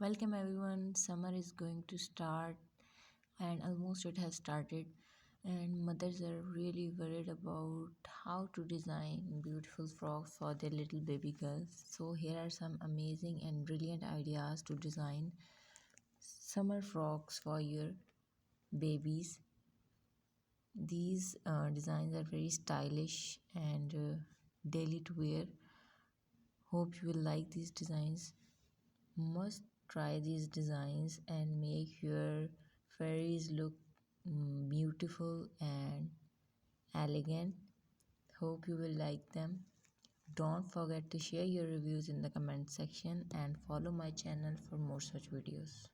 Welcome everyone. Summer is going to start and almost it has started and mothers are really worried about how to design beautiful frocks for their little baby girls. So here are some amazing and brilliant ideas to design summer frocks for your babies. These designs are very stylish and daily to wear. Hope you will like these designs. Must try these designs and make your fairies look beautiful and elegant. Hope you will like them. Don't forget to share your reviews in the comment section and follow my channel for more such videos.